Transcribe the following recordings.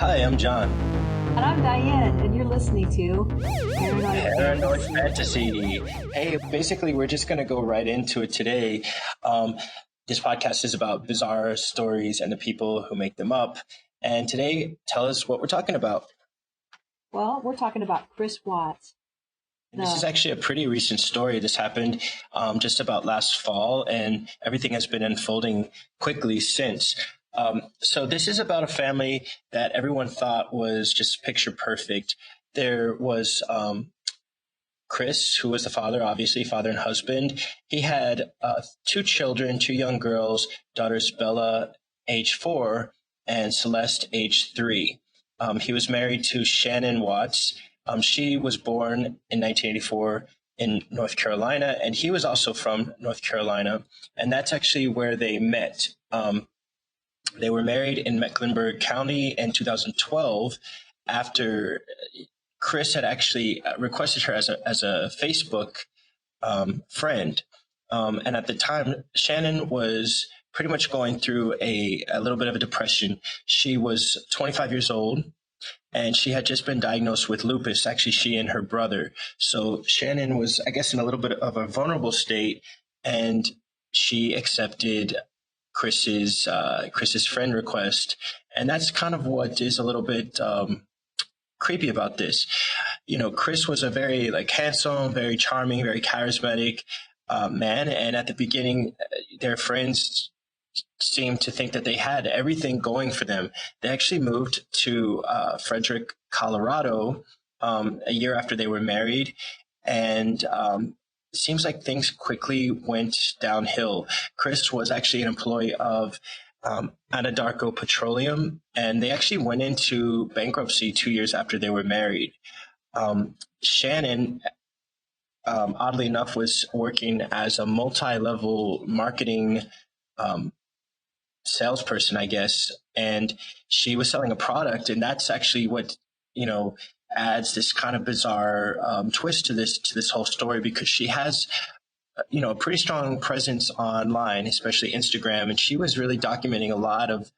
Hi, I'm John. And I'm Diane, and you're listening to Paranoid Fantasy. Hey, basically, we're just going to go right into it today. This podcast is about bizarre stories and the people who make them up. And today, tell us what we're talking about. Well, we're talking about Chris Watts. This is actually a pretty recent story. This happened just about last fall, and everything has been unfolding quickly since. So this is about a family that everyone thought was just picture perfect. There was Chris, who was the father, obviously, father and husband. He had two children, two young girls, daughters Bella, age 4, and Celeste, age 3. He was married to Shanann Watts. She was born in 1984 in North Carolina, and he was also from North Carolina, and that's actually where they met. They were married in Mecklenburg County in 2012 after Chris had actually requested her as a Facebook friend. And at the time, Shanann was pretty much going through a little bit of a depression. She was 25 years old, and she had just been diagnosed with lupus, actually she and her brother. So Shanann was, I guess, in a little bit of a vulnerable state, and she accepted Chris's friend request. And that's kind of what is a little bit creepy about this. You know, Chris was a very handsome, very charming, very charismatic man. And at the beginning, their friends seemed to think that they had everything going for them. They actually moved to Frederick, Colorado, a year after they were married. And it seems like things quickly went downhill. Chris was actually an employee of Anadarko Petroleum, and they actually went into bankruptcy 2 years after they were married. Shanann, oddly enough, was working as a multi-level marketing salesperson, I guess, and she was selling a product, and that's actually what, adds this kind of bizarre twist to this whole story, because she has a pretty strong presence online, especially Instagram, and she was really documenting a lot of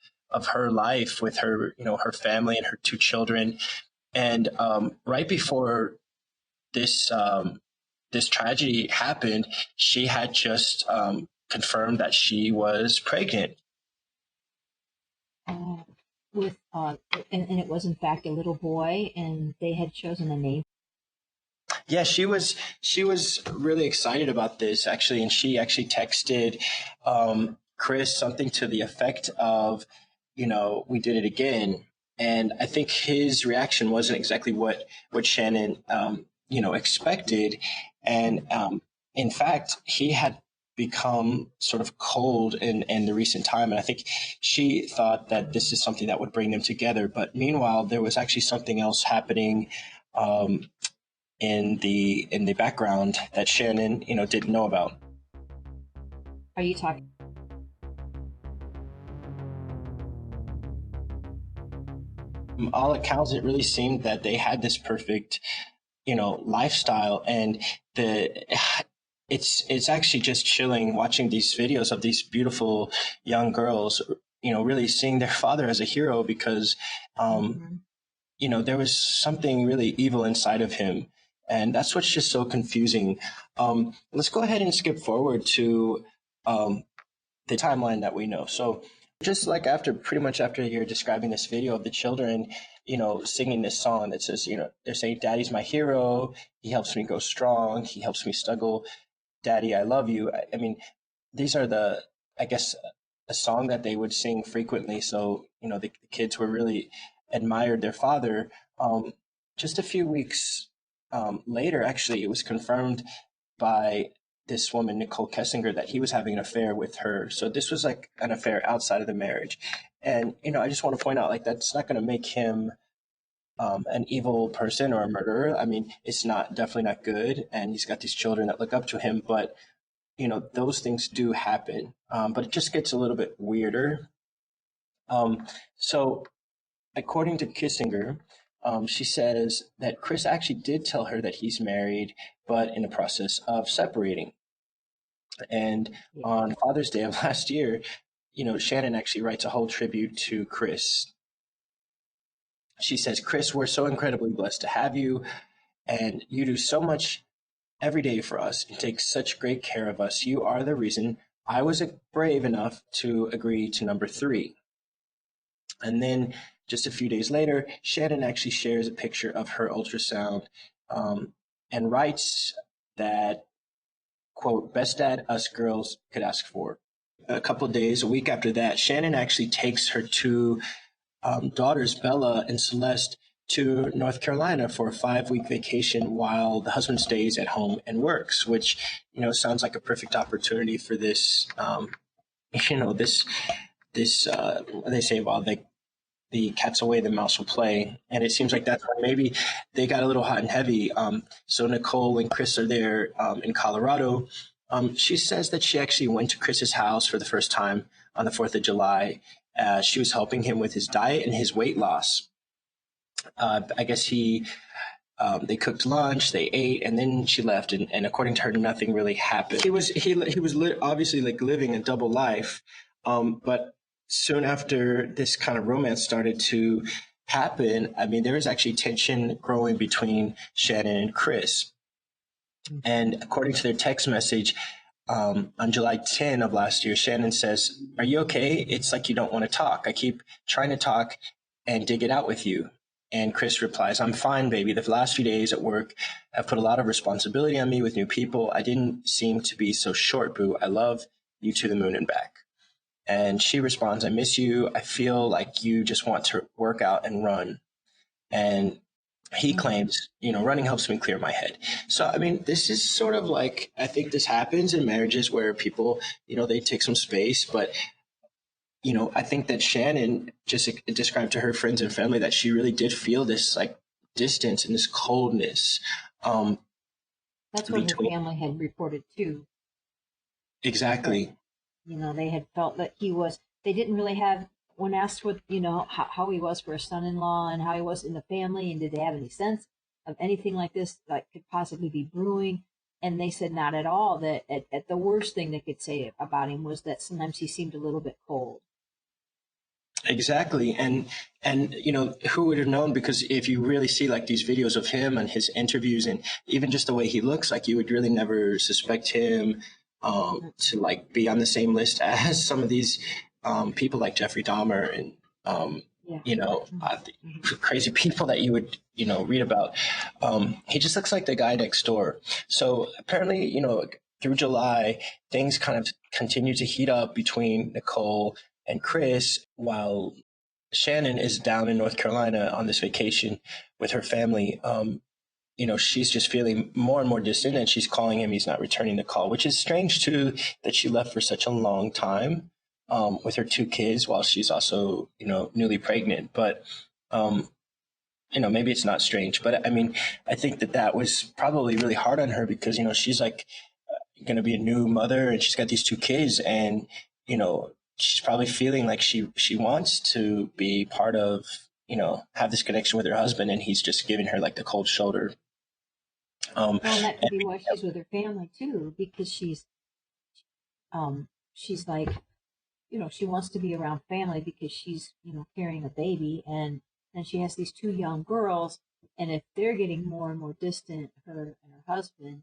her life with her her family and her two children. And right before this this tragedy happened, she had just confirmed that she was pregnant. And it was in fact a little boy, and they had chosen a name. Yeah, she was really excited about this, actually, and she actually texted Chris something to the effect of, we did it again. And I think his reaction wasn't exactly what Shanann expected. And in fact, he had become sort of cold in the recent time, and I think she thought that this is something that would bring them together. But meanwhile, there was actually something else happening in the background that Shanann didn't know about. Are you talking? From all accounts, it really seemed that they had this perfect lifestyle, and it's actually just chilling watching these videos of these beautiful young girls, really seeing their father as a hero, because there was something really evil inside of him. And that's what's just so confusing. Let's go ahead and skip forward to the timeline that we know. So just pretty much after you're describing this video of the children, singing this song that says, they're saying, "Daddy's my hero. He helps me go strong. He helps me struggle. Daddy, I love you." I mean, these are I guess, a song that they would sing frequently. So, the kids were really admired their father. Just a few weeks later, actually, it was confirmed by this woman, Nicole Kessinger, that he was having an affair with her. So this was like an affair outside of the marriage. And, I just want to point out, that's not going to make him an evil person or a murderer. I mean, it's definitely not good. And he's got these children that look up to him. But, those things do happen. But it just gets a little bit weirder. So according to Kissinger, she says that Chris actually did tell her that he's married, but in the process of separating. And on Father's Day of last year, Shanann actually writes a whole tribute to Chris. She says, Chris, we're so incredibly blessed to have you, and you do so much every day for us and take such great care of us. You are the reason I was brave enough to agree to number three. And then just a few days later, Shanann actually shares a picture of her ultrasound and writes that, quote, best dad us girls could ask for. A couple of days, a week after that, Shanann actually takes her two daughters, Bella and Celeste, to North Carolina for a 5-week vacation while the husband stays at home and works, which, sounds like a perfect opportunity for this, they say, well, the cat's away, the mouse will play. And it seems like that's when maybe they got a little hot and heavy. So Nicole and Chris are there in Colorado. She says that she actually went to Chris's house for the first time on the 4th of July. She was helping him with his diet and his weight loss. I guess they cooked lunch, they ate, and then she left. And according to her, nothing really happened. He was obviously like living a double life. But soon after this kind of romance started to happen, I mean, there was actually tension growing between Shanann and Chris. And according to their text message, on July 10 of last year, Shanann says, "Are you okay? It's like you don't want to talk. I keep trying to talk and dig it out with you." And Chris replies, "I'm fine, baby. The last few days at work have put a lot of responsibility on me with new people. I didn't seem to be so short, boo. I love you to the moon and back." And she responds, "I miss you. I feel like you just want to work out and run." And he claims, running helps me clear my head. So, I mean, this is sort of like, I think this happens in marriages where people, they take some space. But, I think that Shanann just described to her friends and family that she really did feel this like distance and this coldness. That's what her family had reported too. Exactly. They had felt that they didn't really have, when asked what, how he was for a son-in-law and how he was in the family, and did they have any sense of anything like this that could possibly be brewing? And they said not at all. That at the worst thing they could say about him was that sometimes he seemed a little bit cold. Exactly. And who would have known? Because if you really see like these videos of him and his interviews and even just the way he looks, like you would really never suspect him to like be on the same list as some of these people like Jeffrey Dahmer and, crazy people that you would, read about. He just looks like the guy next door. So apparently, through July, things kind of continue to heat up between Nicole and Chris while Shanann is down in North Carolina on this vacation with her family. She's just feeling more and more distant, and she's calling him. He's not returning the call, which is strange too, that she left for such a long time with her two kids while she's also, newly pregnant. But, maybe it's not strange. But I mean, I think that was probably really hard on her because, she's like going to be a new mother and she's got these two kids and, she's probably feeling like she wants to be part of, have this connection with her husband, and he's just giving her like the cold shoulder. Well, and that could be why she's with her family too, because she's like, she wants to be around family because she's, carrying a baby, and then she has these two young girls, and if they're getting more and more distant, her and her husband,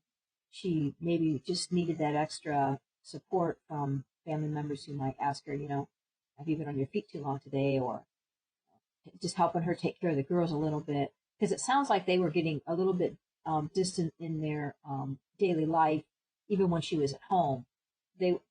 she maybe just needed that extra support from family members who might ask her, have you been on your feet too long today, or just helping her take care of the girls a little bit, because it sounds like they were getting a little bit distant in their daily life, even when she was at home.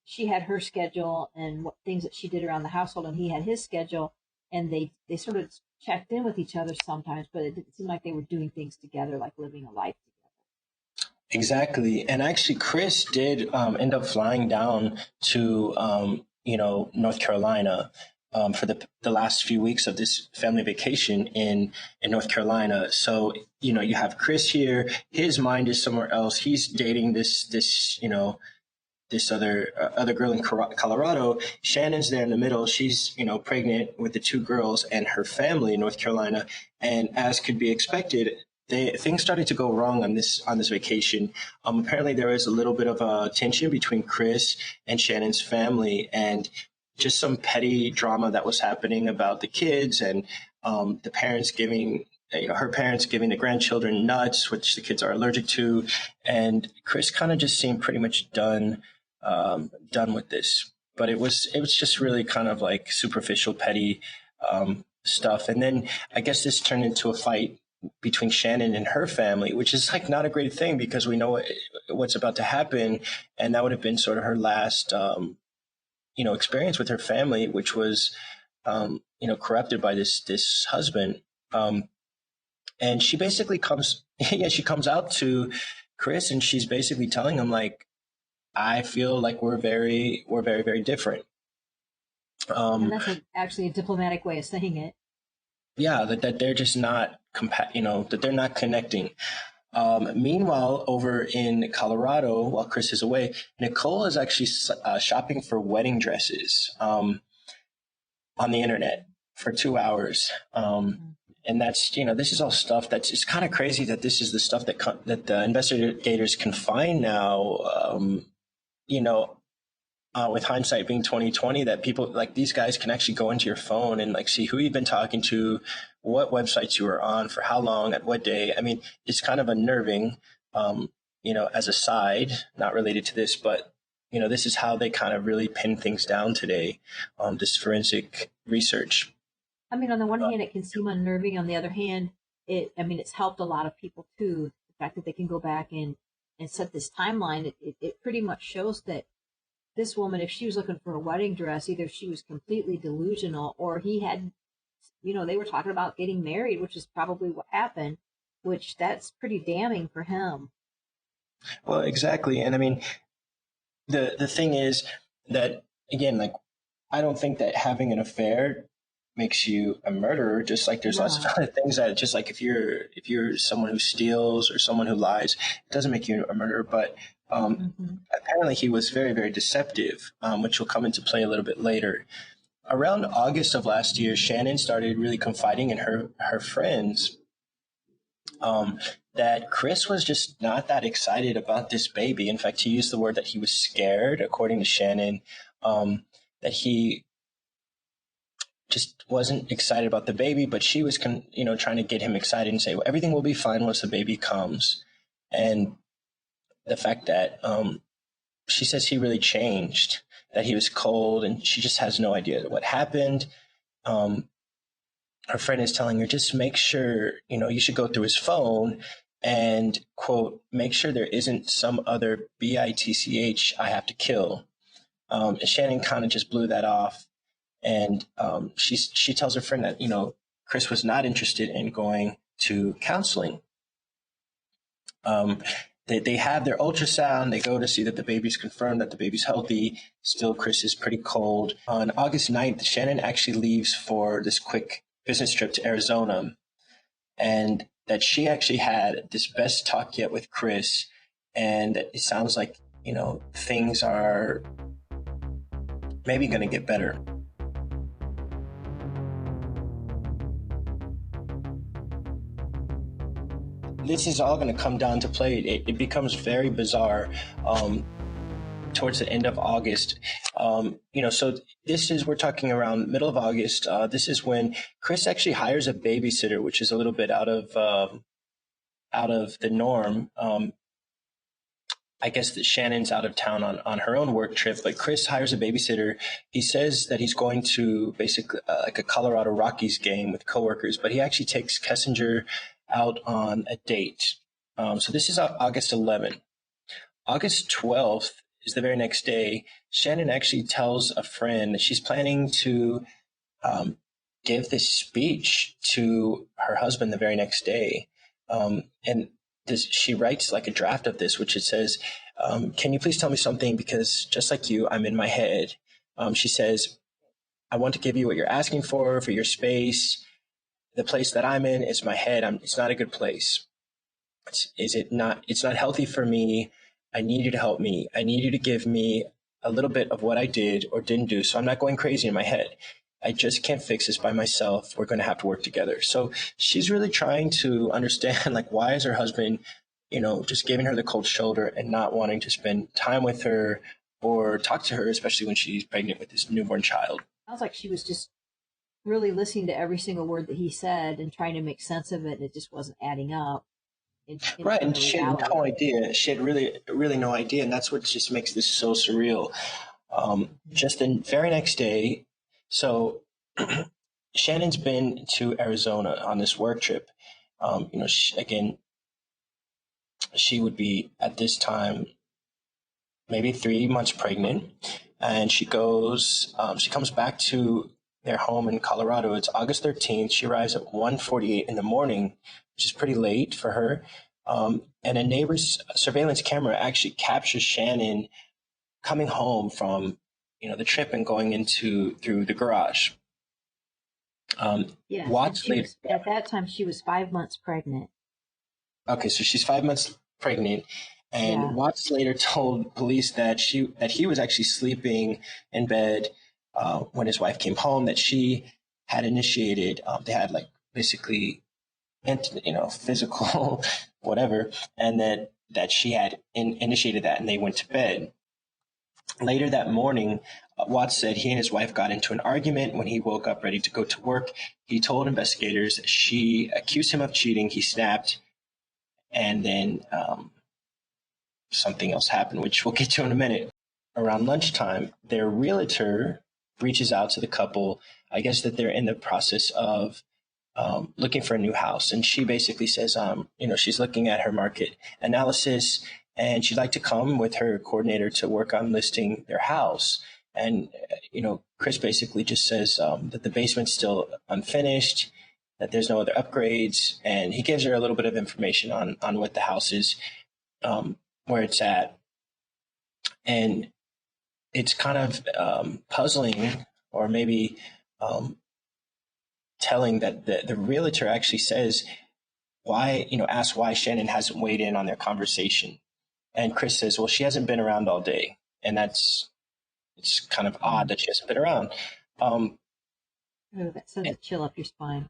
She had her schedule and what things that she did around the household, and he had his schedule, and they sort of checked in with each other sometimes, but it didn't seem like they were doing things together, like living a life together. Exactly. And actually, Chris did end up flying down to, North Carolina for the last few weeks of this family vacation in North Carolina. So, you have Chris here. His mind is somewhere else. He's dating this other girl in Colorado. Shannon's there in the middle. She's, pregnant with the two girls and her family in North Carolina. And as could be expected, things started to go wrong on this vacation. Apparently there was a little bit of a tension between Chris and Shannon's family, and just some petty drama that was happening about the kids. And the parents giving, her parents giving the grandchildren nuts, which the kids are allergic to. And Chris kind of just seemed pretty much done with this. But it was just really kind of like superficial, petty stuff. And then I guess this turned into a fight between Shanann and her family, which is like not a great thing because we know what's about to happen, and that would have been sort of her last, experience with her family, which was, corrupted by this husband. And she basically comes, yeah, she comes out to Chris, and she's basically telling him like, I feel like we're very, very different. And that's actually a diplomatic way of saying it. Yeah, that they're just not that they're not connecting. Meanwhile, over in Colorado, while Chris is away, Nicole is actually shopping for wedding dresses on the internet for 2 hours. And that's, this is all stuff that's, it's kind of crazy that this is the stuff that the investigators can find now, with hindsight being 2020, that people like these guys can actually go into your phone and like see who you've been talking to, what websites you were on, for how long, at what day. I mean, it's kind of unnerving, as a side, not related to this, but this is how they kind of really pin things down today, this forensic research. I mean, on the one hand, it can seem unnerving. On the other hand, it's helped a lot of people too. The fact that they can go back and set this timeline, it pretty much shows that this woman, if she was looking for a wedding dress, either she was completely delusional or he had, they were talking about getting married, which is probably what happened, which that's pretty damning for him. Well, exactly. And I mean, the thing is that, again, like, I don't think that having an affair makes you a murderer. Just like there's lots of other things that, just like if you're someone who steals or someone who lies, it doesn't make you a murderer. But apparently he was very, very deceptive, which will come into play a little bit later. Around August of last year, Shanann started really confiding in her friends that Chris was just not that excited about this baby. In fact, he used the word that he was scared, according to Shanann, that he just wasn't excited about the baby, but she was, trying to get him excited and say, well, everything will be fine once the baby comes. And the fact that she says he really changed, that he was cold, and she just has no idea what happened. Her friend is telling her, just make sure, you should go through his phone and, quote, make sure there isn't some other bitch I have to kill. And Shanann kind of just blew that off. And she tells her friend that, Chris was not interested in going to counseling. They have their ultrasound. They go to see that the baby's confirmed, that the baby's healthy. Still, Chris is pretty cold. On August 9th, Shanann actually leaves for this quick business trip to Arizona. And that she actually had this best talk yet with Chris. And it sounds like, things are maybe going to get better. This is all going to come down to play. It becomes very bizarre towards the end of August. So we're talking around middle of August. This is when Chris actually hires a babysitter, which is a little bit out of the norm. I guess that Shannon's out of town on her own work trip, but Chris hires a babysitter. He says that he's going to basically like a Colorado Rockies game with coworkers, but he actually takes Kessinger out on a date. So this is August 11th. August 12th is the very next day. Shanann actually tells a friend that she's planning to give this speech to her husband the very next day. And she writes like a draft of this, which it says, can you please tell me something? Because just like you, I'm in my head. She says, I want to give you what you're asking for your space. The place that I'm in is my head. It's not a good place. It's not healthy for me. I need you to help me. I need you to give me a little bit of what I did or didn't do, so I'm not going crazy in my head. I just can't fix this by myself. We're going to have to work together. So she's really trying to understand, like, why is her husband, just giving her the cold shoulder and not wanting to spend time with her or talk to her, especially when she's pregnant with this newborn child. Sounds like she was just really listening to every single word that he said and trying to make sense of it, and it just wasn't adding up into Right, and her she had reality. no idea. She had really no idea, and that's what just makes this so surreal. Just the very next day, so Shannon's been to Arizona on this work trip. Again, she would be at this time maybe 3 months pregnant, and she comes back to their home in Colorado. It's August 13th. She arrives at 1:48 in the morning, which is pretty late for her. And a neighbor's surveillance camera actually captures Shannon coming home from, the trip and going through the garage. Yes, and Watts later. at that time she was 5 months pregnant. Okay, so she's 5 months pregnant, and Yeah. Watts later told police that he was actually sleeping in bed when his wife came home. That she had initiated. They had like basically, physical, whatever, and that she had initiated that, and they went to bed. Later that morning, Watts said he and his wife got into an argument. When he woke up ready to go to work, he told investigators she accused him of cheating. He snapped, and then something else happened, which we'll get to in a minute. Around lunchtime, their realtor reaches out to the couple. I guess that they're in the process of looking for a new house. And she basically says, she's looking at her market analysis and she'd like to come with her coordinator to work on listing their house. And, Chris basically just says that the basement's still unfinished, that there's no other upgrades. And he gives her a little bit of information on what the house is, where it's at. And it's kind of puzzling, or maybe telling, that the realtor actually says asks why Shannon hasn't weighed in on their conversation. And Chris says, well, she hasn't been around all day. And it's kind of odd that she hasn't been around. Oh, that sends a chill up your spine.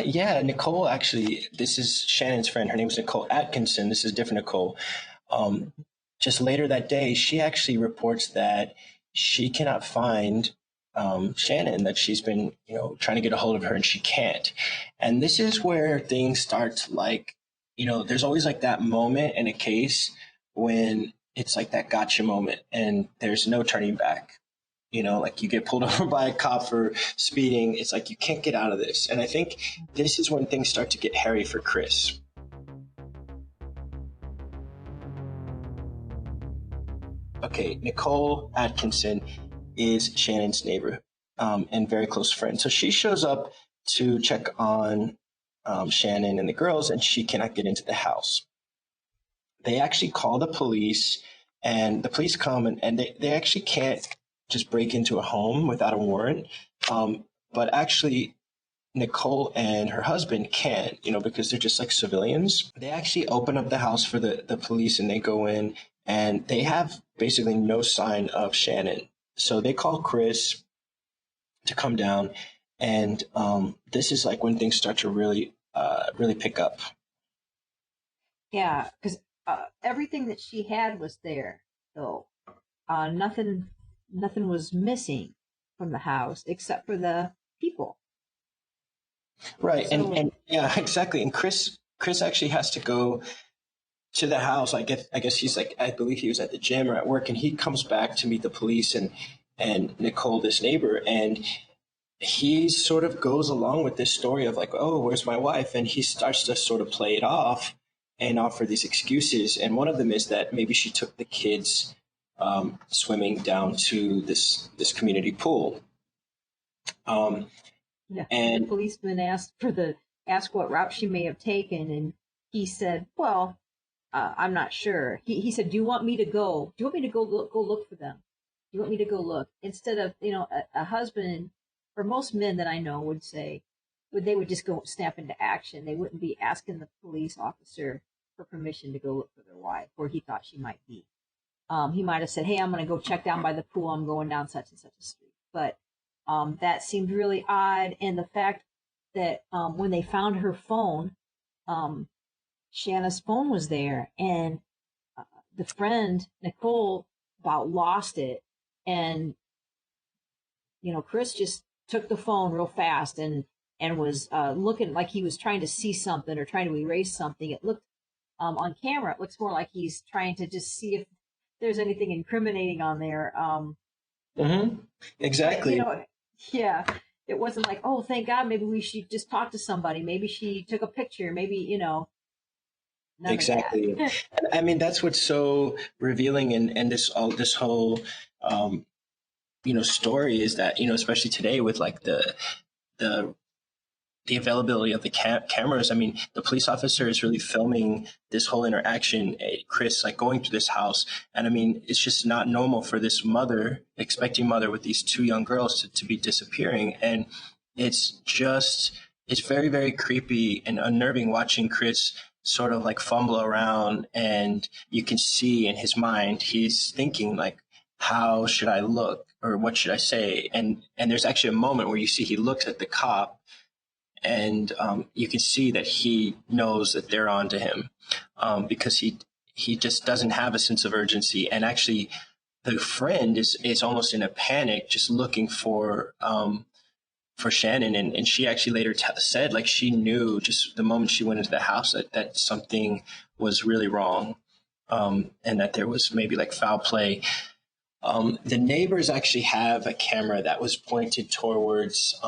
Yeah, Nicole, actually, this is Shannon's friend. Her name's Nicole Atkinson. This is different Nicole. Just later that day, she actually reports that she cannot find Shannon, that she's been, trying to get a hold of her and she can't. And this is where things start to, like, there's always like that moment in a case when it's like that gotcha moment and there's no turning back. Like you get pulled over by a cop for speeding. It's like you can't get out of this. And I think this is when things start to get hairy for Chris. Okay, Nicole Atkinson is Shannon's neighbor and very close friend. So she shows up to check on Shannon and the girls, and she cannot get into the house. They actually call the police, and the police come, and they actually can't just break into a home without a warrant. But actually, Nicole and her husband can, because they're just like civilians. They actually open up the house for the police, and they go in, and they have basically no sign of Shannon. So they call Chris to come down, and this is like when things start to really pick up. Yeah, because everything that she had was there, though. Nothing was missing from the house except for the people. Right, So, and yeah, exactly. And Chris actually has to go to the house. I guess he's like, I believe he was at the gym or at work, and he comes back to meet the police and Nicole, this neighbor, and he sort of goes along with this story of like, oh, where's my wife? And he starts to sort of play it off and offer these excuses. And one of them is that maybe she took the kids swimming down to this community pool. yeah, And the policeman asked what route she may have taken, and he said, "Well, I'm not sure." He said, "Do you want me to go? Do you want me to go look for them? Do you want me to go look?" Instead of, a husband, or most men that I know would say, they would just go snap into action. They wouldn't be asking the police officer for permission to go look for their wife, where he thought she might be. He might have said, "Hey, I'm going to go check down by the pool. I'm going down such and such a street." But that seemed really odd. And the fact that when they found her phone, Shanna's phone was there, and the friend, Nicole, about lost it. And, Chris just took the phone real fast and was looking like he was trying to see something or trying to erase something. It looked on camera, it looks more like he's trying to just see if there's anything incriminating on there. Mm-hmm. Exactly. But, yeah, it wasn't like, oh, thank God, maybe we should just talk to somebody. Maybe she took a picture. Maybe, none Exactly. of that. And I mean, that's what's so revealing in this whole, um, story is that, especially today with like the the availability of the cameras. I mean, the police officer is really filming this whole interaction, Chris, like going through this house. And I mean, it's just not normal for this mother, expecting mother with these two young girls to be disappearing. And it's very, very creepy and unnerving watching Chris sort of like fumble around. And you can see in his mind, he's thinking like, how should I look or what should I say? And there's actually a moment where you see he looks at the cop, and you can see that he knows that they're on to him, because he just doesn't have a sense of urgency. And actually, the friend is almost in a panic, just looking for Shanann. And she actually later said like she knew just the moment she went into the house that something was really wrong, and that there was maybe like foul play. The neighbors actually have a camera that was pointed towards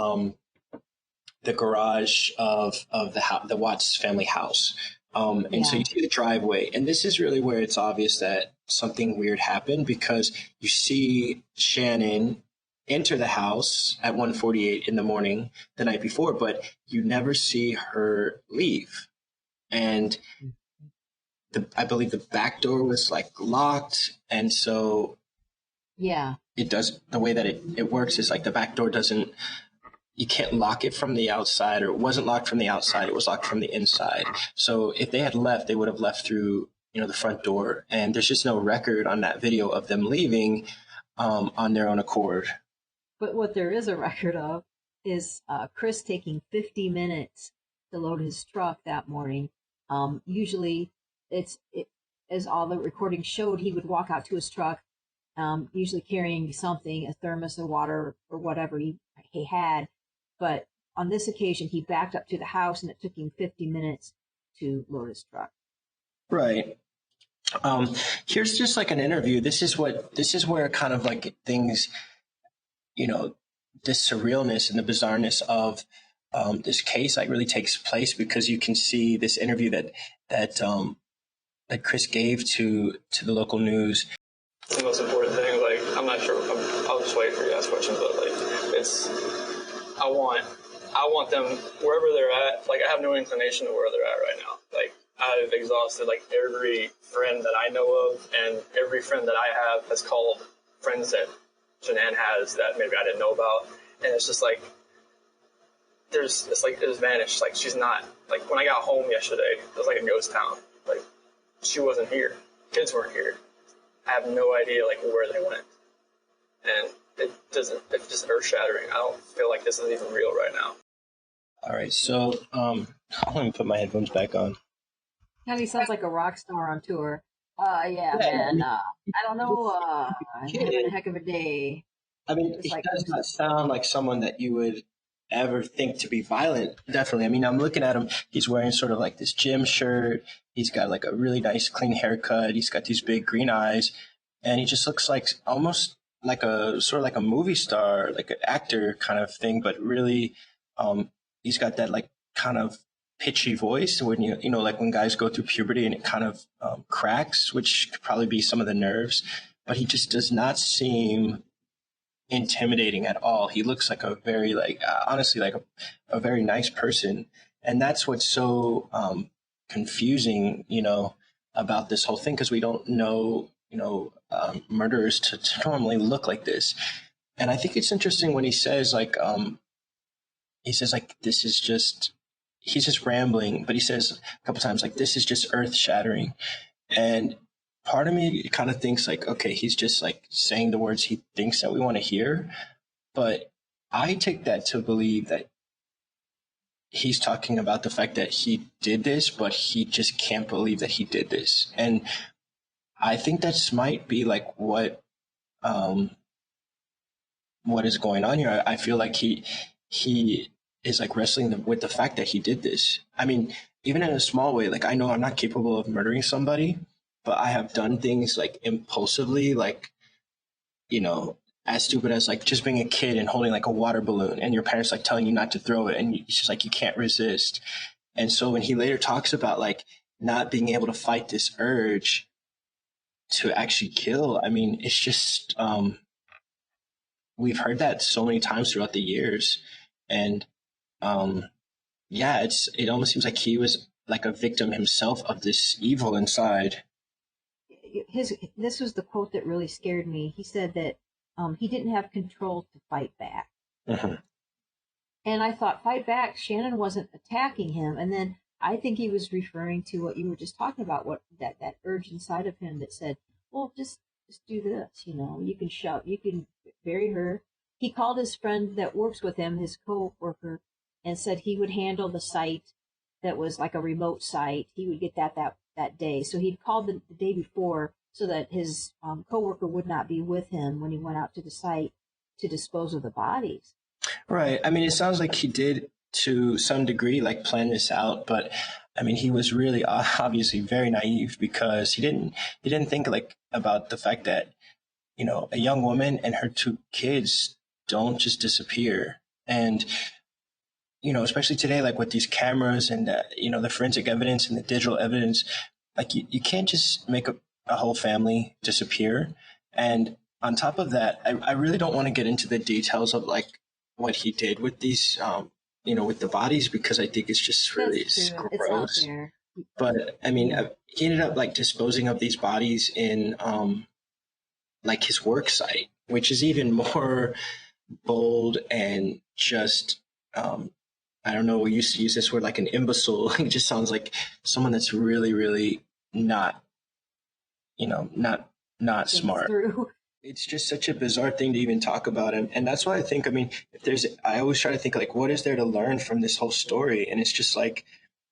the garage of the Watts family house. And so you see the driveway, and this is really where it's obvious that something weird happened, because you see Shanann enter the house at 1:48 in the morning the night before, but you never see her leave. And I believe the back door was like locked, and so it does, the way that it works is like the back door doesn't, you can't lock it from the outside, or it wasn't locked from the outside. It was locked from the inside. So if they had left, they would have left through, the front door. And there's just no record on that video of them leaving on their own accord. But what there is a record of is Chris taking 50 minutes to load his truck that morning. Usually as all the recordings showed, he would walk out to his truck, usually carrying something, a thermos of water or whatever he had. But on this occasion, he backed up to the house, and it took him 50 minutes to load his truck. Right. Here's just like an interview. This is where kind of like things, this surrealness and the bizarreness of this case like really takes place, because you can see this interview that Chris gave to the local news. The most important thing, like, I'm not sure, I'll just wait for you to ask questions, but like, I want them wherever they're at. Like, I have no inclination to where they're at right now. Like, I've exhausted like every friend that I know of, and every friend that I have has called friends that Shanann has that maybe I didn't know about, and it's just like it was vanished. Like, she's not, like, when I got home yesterday, it was like a ghost town. Like, she wasn't here. Kids weren't here. I have no idea like where they went, and it's just earth shattering. I don't feel like this is even real right now. All right, so let me put my headphones back on. Kind of sounds like a rock star on tour. Man. I don't know. Having a heck of a day. I mean, he does not sound like someone that you would ever think to be violent. Definitely. I mean, I'm looking at him. He's wearing sort of like this gym shirt. He's got like a really nice clean haircut. He's got these big green eyes, and he just looks like almost like a sort of like a movie star, like an actor kind of thing. But really, he's got that like kind of pitchy voice when like when guys go through puberty and it kind of cracks, which could probably be some of the nerves. But he just does not seem intimidating at all. He looks like a very honestly like a very nice person, and that's what's so confusing, about this whole thing, because we don't know, murderers to normally look like this. And I think it's interesting when he says this is just, he's just rambling, but he says a couple times like, this is just earth shattering. And part of me kind of thinks like, okay, he's just like saying the words he thinks that we want to hear. But I take that to believe that he's talking about the fact that he did this, but he just can't believe that he did this. And I think that might be like what what is going on here. I feel like he is like wrestling with the fact that he did this. I mean, even in a small way, like I know I'm not capable of murdering somebody, but I have done things like impulsively, like, you know, as stupid as like just being a kid and holding like a water balloon and your parents like telling you not to throw it and it's just like you can't resist. And so when he later talks about like not being able to fight this urge to actually kill, I mean, it's just we've heard that so many times throughout the years. And um yeah, it almost seems like he was like a victim himself of this evil inside. This was the quote that really scared me. He said that he didn't have control to fight back. Mhm. And I thought, fight back, Shanann wasn't attacking him. And then I think he was referring to what you were just talking about, what that urge inside of him that said, well, just do this, you can shove, you can bury her. He called his friend that works with him, his co-worker, and said he would handle the site that was like a remote site. He would get that day. So he'd called the day before so that his co-worker would not be with him when he went out to the site to dispose of the bodies. Right. I mean, it sounds like he did to some degree like plan this out, but I mean, he was really obviously very naive because he didn't think like about the fact that, you know, a young woman and her two kids don't just disappear. And, you know, especially today, like with these cameras and, you know, the forensic evidence and the digital evidence, like you can't just make a whole family disappear. And on top of that, I really don't want to get into the details of like what he did with these, you know, with the bodies, because I think it's just really That's true. It's out gross. there. But I mean, Yeah. he ended up like disposing of these bodies in like his work site, which is even more bold and just I don't know, we used to use this word like an imbecile. It just sounds like someone that's really, really not, you know, not smart. Through. It's just such a bizarre thing to even talk about. And that's why I think, I mean, I always try to think like, what is there to learn from this whole story? And it's just like,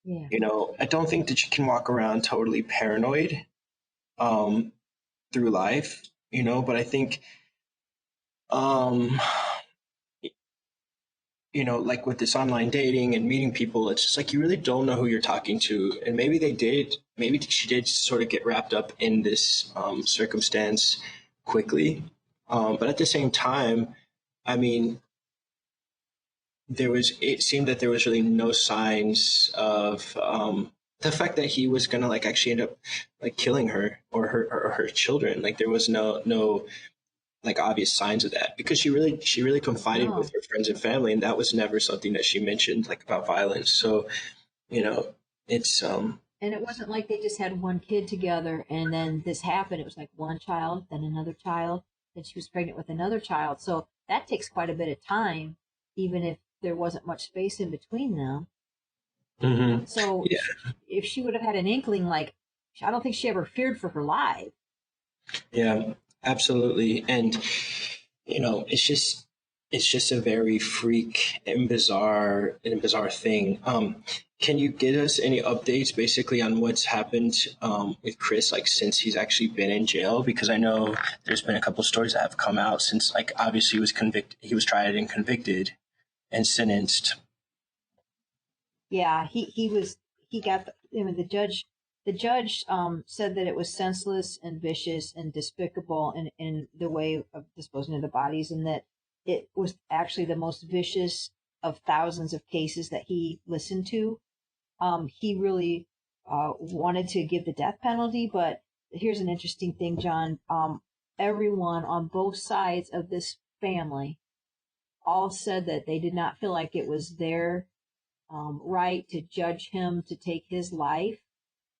Yeah. you know, I don't think that you can walk around totally paranoid um, through life, you know, but I think, um, you know, like with this online dating and meeting people, it's just like you really don't know who you're talking to. And maybe she did sort of get wrapped up in this circumstance quickly. But at the same time, I mean, it seemed that there was really no signs of the fact that he was going to like actually end up like killing her or her children. Like there was no like obvious signs of that, because she really confided with her friends and family, and that was never something that she mentioned like about violence. So, you know, it's And it wasn't like they just had one kid together and then this happened. It was like one child, then another child, then she was pregnant with another child. So that takes quite a bit of time, even if there wasn't much space in between them. mm-hmm. So Yeah, if she would have had an inkling, like, I don't think she ever feared for her life. yeah, absolutely. And you know, it's just a very freak and bizarre thing. Can you give us any updates basically on what's happened with Chris, like since he's actually been in jail? Because I know there's been a couple stories that have come out since, like, obviously he was tried and convicted and sentenced. Yeah, he got the judge said that it was senseless and vicious and despicable in the way of disposing of the bodies, and that it was actually the most vicious of thousands of cases that he listened to. He really wanted to give the death penalty, but here's an interesting thing, John. Everyone on both sides of this family all said that they did not feel like it was their right to judge him to take his life,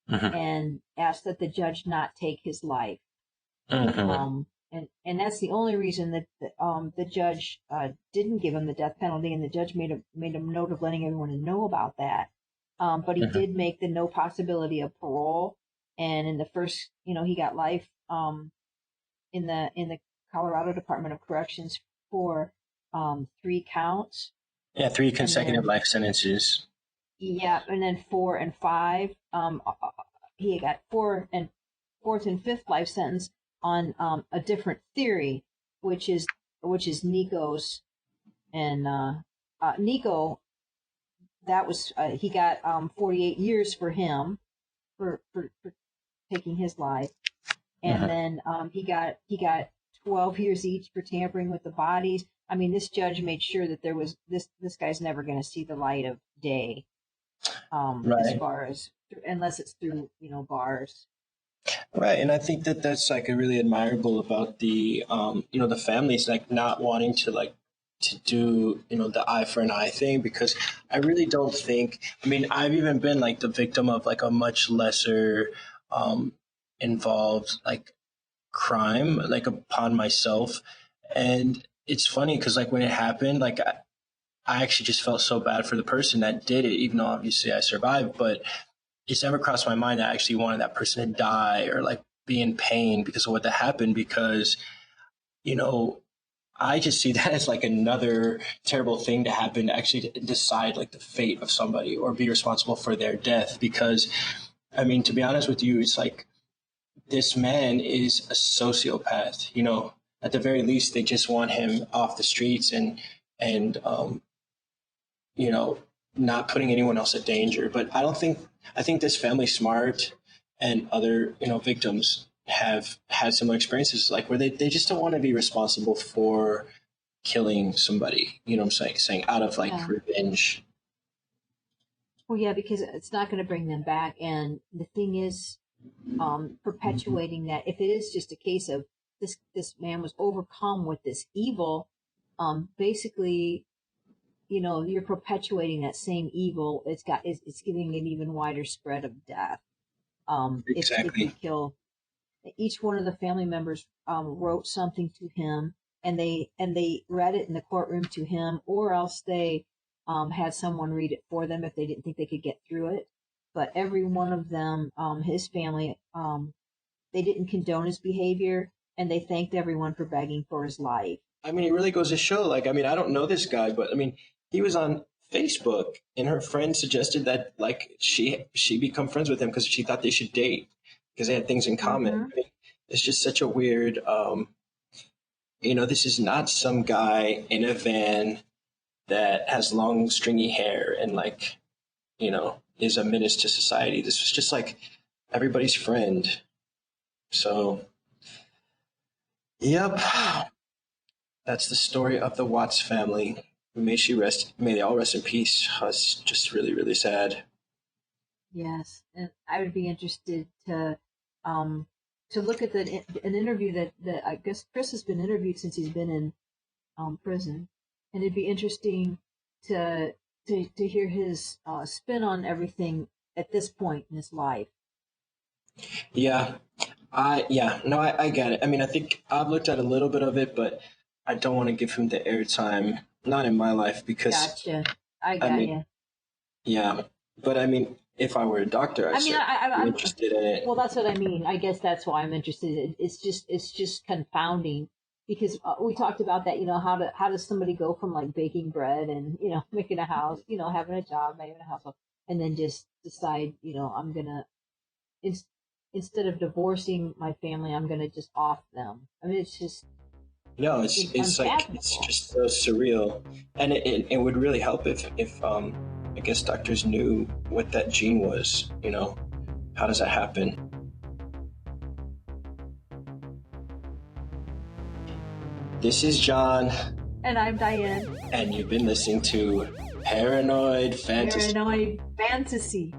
Mm-hmm. and asked that the judge not take his life. Mm-hmm. And that's the only reason that the judge didn't give him the death penalty, and the judge made a note of letting everyone know about that. But he Mm-hmm. did make the no possibility of parole, and in the first, he got life in the Colorado Department of Corrections for 3 counts, Yeah, 3 and consecutive then life sentences. yeah, and then 4 and 5. He got fourth and fifth life sentence on a different theory, which is which is Nico's, and Nico, that was he got 48 years for him for taking his life, and then he got 12 years each for tampering with the bodies. I mean, this judge made sure that there was this guy's never going to see the light of day, as far as unless it's through bars. Right, and I think that that's like a really admirable about the the families like not wanting to like to do the eye for an eye thing, because I really don't think, I mean, I've even been like the victim of like a much lesser involved like crime like upon myself, and it's funny because like when it happened, like I actually just felt so bad for the person that did it, even though obviously I survived, but it's never crossed my mind that I actually wanted that person to die or like be in pain because of what that happened, because, I just see that as like another terrible thing to happen, to actually decide like the fate of somebody or be responsible for their death. Because, I mean, to be honest with you, it's like this man is a sociopath, at the very least, they just want him off the streets and not putting anyone else at danger. But I think this family's smart, and other, victims have had similar experiences, like where they just don't want to be responsible for killing somebody, what I'm saying out of like revenge. Well, yeah, because it's not going to bring them back. And the thing is, perpetuating that, if it is just a case of this man was overcome with this evil, basically, you're perpetuating that same evil. It's giving an even wider spread of death. Exactly. If you kill, each one of the family members wrote something to him, and they read it in the courtroom to him, or else they had someone read it for them if they didn't think they could get through it. But every one of them, his family, they didn't condone his behavior, and they thanked everyone for begging for his life. I mean, it really goes to show, like, I mean, I don't know this guy, but I mean, he was on Facebook, and her friend suggested that like she become friends with him because she thought they should date because they had things in common. I mean, it's just such a weird, this is not some guy in a van that has long stringy hair and like, is a menace to society. This was just like everybody's friend. So, yep, that's the story of the Watts family. May they all rest in peace. It's just really, really sad. Yes, and I would be interested to look at an interview that I guess Chris has been interviewed since he's been in prison, and it'd be interesting to hear his spin on everything at this point in his life. Yeah, I get it. I mean, I think I've looked at a little bit of it, but I don't want to give him the airtime. Not in my life, because Gotcha. I got you. Yeah, but I mean, if I were a doctor, I'm interested in it. Well, that's what I mean. I guess that's why I'm interested. It's just confounding, because we talked about that. How does somebody go from like baking bread and making a house, having a job, making a household, and then just decide, I'm gonna instead of divorcing my family, I'm gonna just off them. I mean, it's just. No, it's like, it's just so surreal, and it would really help if I guess doctors knew what that gene was. How does that happen? This is John, and I'm Diane, and you've been listening to Paranoid Fantasy. Paranoid Fantasy.